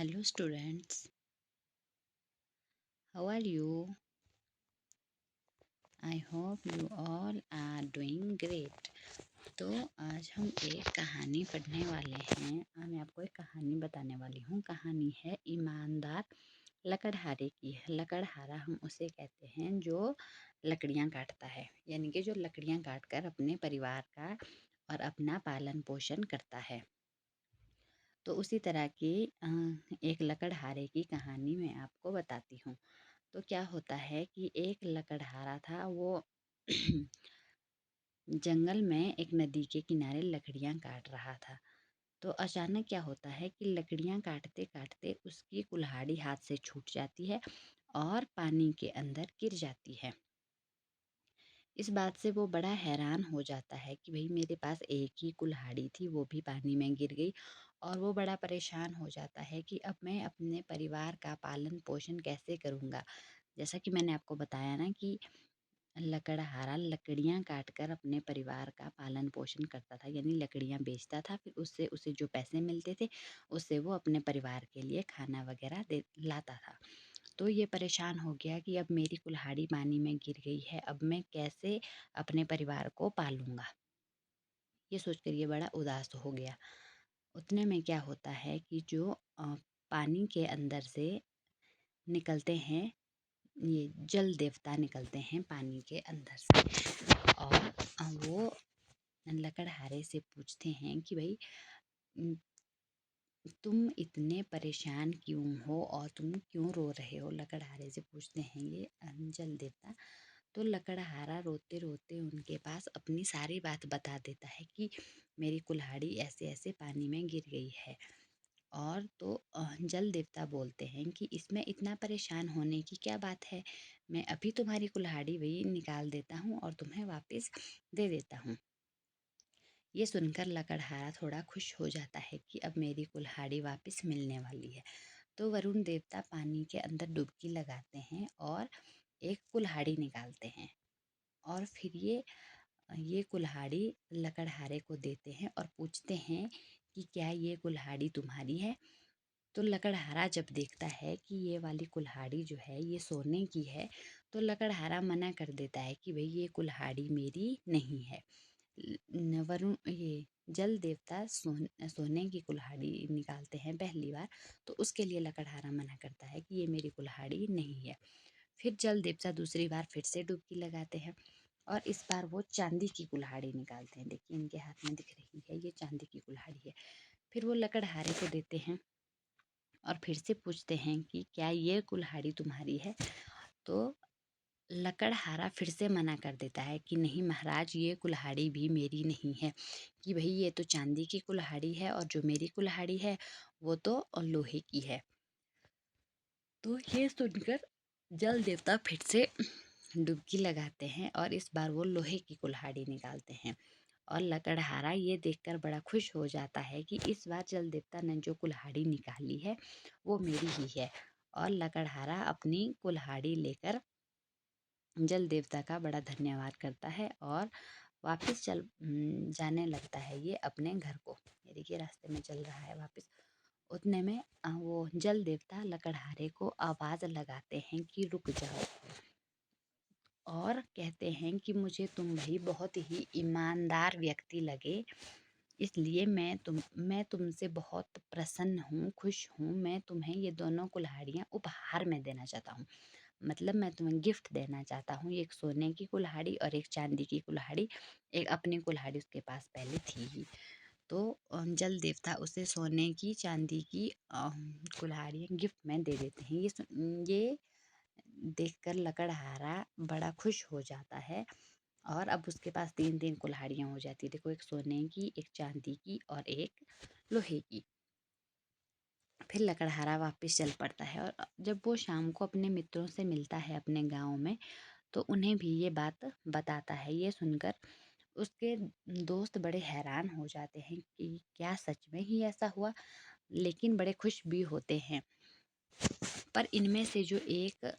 Hello students, how are you? I hope you all are doing great. तो आज हम एक कहानी पढ़ने वाले हैं और मैं आपको एक कहानी बताने वाली हूँ। कहानी है ईमानदार लकड़हारे की। लकड़हारा हम उसे कहते हैं जो लकड़ियाँ काटता है, यानी कि जो लकड़ियाँ काट कर अपने परिवार का और अपना पालन पोषण करता है। तो उसी तरह की एक लकड़हारे की कहानी मैं आपको बताती हूँ। तो क्या होता है कि एक लकड़हारा था, वो जंगल में एक नदी के किनारे लकड़ियाँ काट रहा था। तो अचानक क्या होता है कि लकड़ियाँ काटते काटते उसकी कुल्हाड़ी हाथ से छूट जाती है और पानी के अंदर गिर जाती है। इस बात से वो बड़ा हैरान हो जाता है कि भाई मेरे पास एक ही कुल्हाड़ी थी, वो भी पानी में गिर गई। और वो बड़ा परेशान हो जाता है कि अब मैं अपने परिवार का पालन पोषण कैसे करूँगा। जैसा कि मैंने आपको बताया ना कि लकड़हारा लकड़ियाँ काट कर अपने परिवार का पालन पोषण करता था, यानी लकड़ियाँ बेचता था, फिर उससे उसे जो पैसे मिलते थे उससे वो अपने परिवार के लिए खाना वगैरह दे लाता था। तो ये परेशान हो गया कि अब मेरी कुल्हाड़ी पानी में गिर गई है, अब मैं कैसे अपने परिवार को पालूंगा। ये सोचकर ये बड़ा उदास हो गया। उतने में क्या होता है कि जो पानी के अंदर से निकलते हैं, ये जल देवता निकलते हैं पानी के अंदर से। और वो लकड़हारे से पूछते हैं कि भाई न, तुम इतने परेशान क्यों हो और तुम क्यों रो रहे हो। लकड़हारे से पूछते हैं ये जल देवता। तो लकड़हारा रोते रोते उनके पास अपनी सारी बात बता देता है कि मेरी कुल्हाड़ी ऐसे ऐसे पानी में गिर गई है। और तो जल देवता बोलते हैं कि इसमें इतना परेशान होने की क्या बात है, मैं अभी तुम्हारी कुल्हाड़ी वही निकाल देता हूँ और तुम्हें वापस दे देता हूँ। ये सुनकर लकड़हारा थोड़ा खुश हो जाता है कि अब मेरी कुल्हाड़ी वापस मिलने वाली है। तो वरुण देवता पानी के अंदर डुबकी लगाते हैं और एक कुल्हाड़ी निकालते हैं। और फिर ये कुल्हाड़ी लकड़हारे को देते हैं और पूछते हैं कि क्या ये कुल्हाड़ी तुम्हारी है। तो लकड़हारा जब देखता है कि ये वाली कुल्हाड़ी जो है ये सोने की है, तो लकड़हारा मना कर देता है कि भाई ये कुल्हाड़ी मेरी नहीं है। वरुण ये जल देवता सोने की कुल्हाड़ी निकालते हैं पहली बार, तो उसके लिए लकड़हारा मना करता है कि ये मेरी कुल्हाड़ी नहीं है। फिर जल देवता दूसरी बार फिर से डुबकी लगाते हैं और इस बार वो चांदी की कुल्हाड़ी निकालते हैं। देखिए इनके हाथ में दिख रही है, ये चांदी की कुल्हाड़ी है। फिर वो लकड़हारे को देते हैं और फिर से पूछते हैं कि क्या ये कुल्हाड़ी तुम्हारी है। तो लकड़हारा फिर से मना कर देता है कि नहीं महाराज, ये कुल्हाड़ी भी मेरी नहीं है, कि भाई ये तो चांदी की कुल्हाड़ी है और जो मेरी कुल्हाड़ी है वो तो लोहे की है। तो ये सुनकर जल देवता फिर से डुबकी लगाते हैं और इस बार वो लोहे की कुल्हाड़ी निकालते हैं। और लकड़हारा ये देखकर बड़ा खुश हो जाता है कि इस बार जल देवता ने जो कुल्हाड़ी निकाली है वो मेरी ही है। और लकड़हारा अपनी कुल्हाड़ी लेकर जल देवता का बड़ा धन्यवाद करता है और वापस जाने लगता है ये अपने घर को। ये देखिए रास्ते में चल रहा है वापस। उतने में वो जल देवता लकड़हारे को आवाज़ लगाते हैं कि रुक जाओ, और कहते हैं कि मुझे तुम भाई बहुत ही ईमानदार व्यक्ति लगे, इसलिए मैं तुमसे बहुत प्रसन्न हूँ, खुश हूँ। मैं तुम्हें ये दोनों कुल्हाड़ियाँ उपहार में देना चाहता हूँ। मतलब मैं तुम्हें गिफ्ट देना चाहता हूँ, एक सोने की कुल्हाड़ी और एक चांदी की कुल्हाड़ी। एक अपनी कुल्हाड़ी उसके पास पहले थी ही। तो जल देवता उसे सोने की चांदी की कुल्हाड़ियाँ गिफ्ट में दे देते हैं। ये देखकर लकड़हारा बड़ा खुश हो जाता है और अब उसके पास तीन तीन कुल्हाड़ियाँ हो जाती है। देखो, एक सोने की, एक चांदी की और एक लोहे की। फिर लकड़हारा वापस चल पड़ता है और जब वो शाम को अपने मित्रों से मिलता है अपने गांव में, तो उन्हें भी ये बात बताता है। ये सुनकर उसके दोस्त बड़े हैरान हो जाते हैं कि क्या सच में ही ऐसा हुआ, लेकिन बड़े खुश भी होते हैं। पर इनमें से जो एक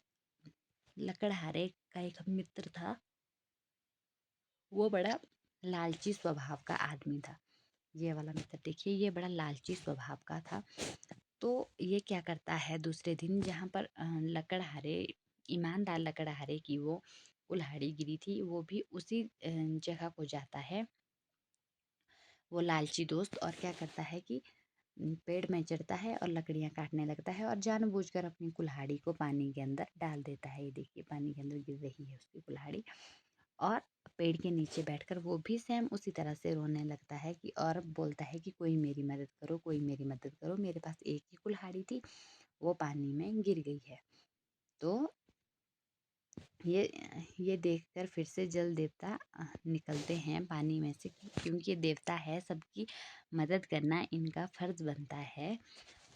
लकड़हारे का एक मित्र था, वो बड़ा लालची स्वभाव का आदमी था। ये वाला मित्र देखिए, ये बड़ा लालची स्वभाव का था। तो ये क्या करता है दूसरे दिन, जहाँ पर लकड़हारे ईमानदार लकड़हारे की वो कुल्हाड़ी गिरी थी, वो भी उसी जगह को जाता है, वो लालची दोस्त, और क्या करता है कि पेड़ में चढ़ता है और लकड़ियाँ काटने लगता है और जानबूझकर अपनी कुल्हाड़ी को पानी के अंदर डाल देता है। ये देखिए पानी के अंदर गिर रही है उसकी कुल्हाड़ी, और पेड़ के नीचे बैठकर वो भी सेम उसी तरह से रोने लगता है कि, और बोलता है कि कोई मेरी मदद करो, कोई मेरी मदद करो, मेरे पास एक ही कुल्हाड़ी थी, वो पानी में गिर गई है। तो ये ये देखकर फिर से जल देवता निकलते हैं पानी में से, क्योंकि ये देवता है, सबकी मदद करना इनका फर्ज बनता है।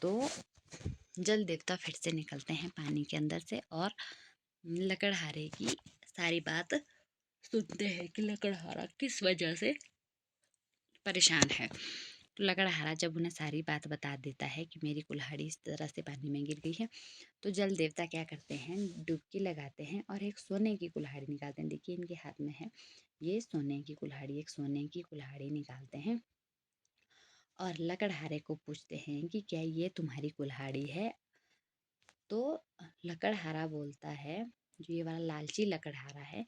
तो जल देवता फिर से निकलते हैं पानी के अंदर से और लकड़हारे की सारी बात सुनते हैं कि लकड़हारा किस वजह से परेशान है। तो लकड़हारा जब उन्हें सारी बात बता देता है कि मेरी कुल्हाड़ी इस तरह से पानी में गिर गई है, तो जल देवता क्या करते हैं, डुबकी लगाते हैं और एक सोने की कुल्हाड़ी निकालते हैं। देखिए इनके हाथ में है ये सोने की कुल्हाड़ी, एक सोने की कुल्हाड़ी निकालते हैं और लकड़हारे को पूछते हैं कि क्या ये तुम्हारी कुल्हाड़ी है। तो लकड़हारा बोलता है, जो ये वाला लालची लकड़हारा है,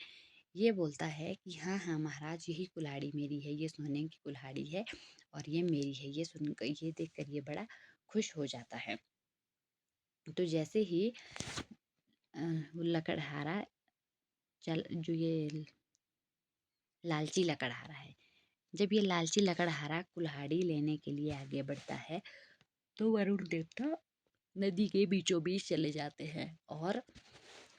ये बोलता है कि हाँ हाँ महाराज, यही कुल्हाड़ी मेरी है, ये सोने की कुल्हाड़ी है और ये मेरी है। ये सुनकर, ये देखकर ये बड़ा खुश हो जाता है। तो जैसे ही वो लकड़हारा चल जो ये लालची लकड़हारा है, जब ये लालची लकड़हारा कुल्हाड़ी लेने के लिए आगे बढ़ता है, तो वरुण देवता नदी के बीचों बीच चले जाते हैं और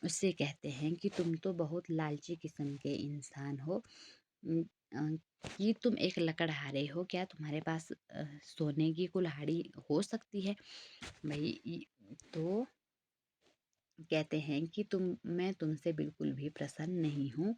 उससे कहते हैं कि तुम तो बहुत लालची किस्म के इंसान हो, उम, अ, कि तुम एक लकड़हारे हो, क्या तुम्हारे पास सोने की कुल्हाड़ी हो सकती है भाई। तो कहते हैं कि मैं तुमसे बिल्कुल भी प्रसन्न नहीं हूँ,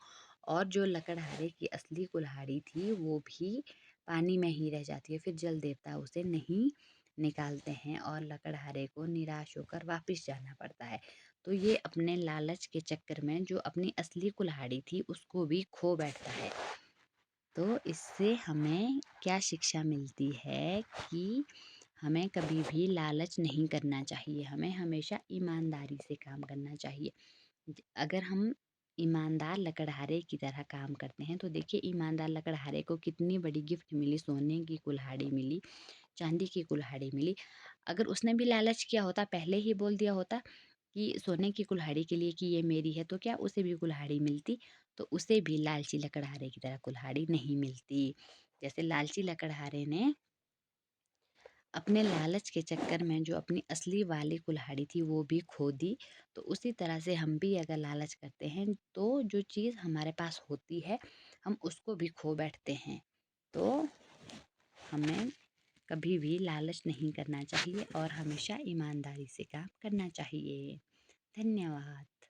और जो लकड़हारे की असली कुल्हाड़ी थी वो भी पानी में ही रह जाती है। फिर जल देवता उसे नहीं निकालते हैं और लकड़हारे को निराश होकर वापस जाना पड़ता है। तो ये अपने लालच के चक्कर में जो अपनी असली कुल्हाड़ी थी उसको भी खो बैठता है। तो इससे हमें क्या शिक्षा मिलती है कि हमें कभी भी लालच नहीं करना चाहिए, हमें हमेशा ईमानदारी से काम करना चाहिए। अगर हम ईमानदार लकड़हारे की तरह काम करते हैं, तो देखिए ईमानदार लकड़हारे को कितनी बड़ी गिफ्ट मिली, सोने की कुल्हाड़ी मिली, चांदी की कुल्हाड़ी मिली। अगर उसने भी लालच किया होता, पहले ही बोल दिया होता कि सोने की कुल्हाड़ी के लिए कि ये मेरी है, तो क्या उसे भी कुल्हाड़ी मिलती? तो उसे भी लालची लकड़हारे की तरह कुल्हाड़ी नहीं मिलती। जैसे लालची लकड़हारे ने अपने लालच के चक्कर में जो अपनी असली वाली कुल्हाड़ी थी वो भी खो दी, तो उसी तरह से हम भी अगर लालच करते हैं तो जो चीज़ हमारे पास होती है हम उसको भी खो बैठते हैं। तो हमें कभी भी लालच नहीं करना चाहिए और हमेशा ईमानदारी से काम करना चाहिए। धन्यवाद।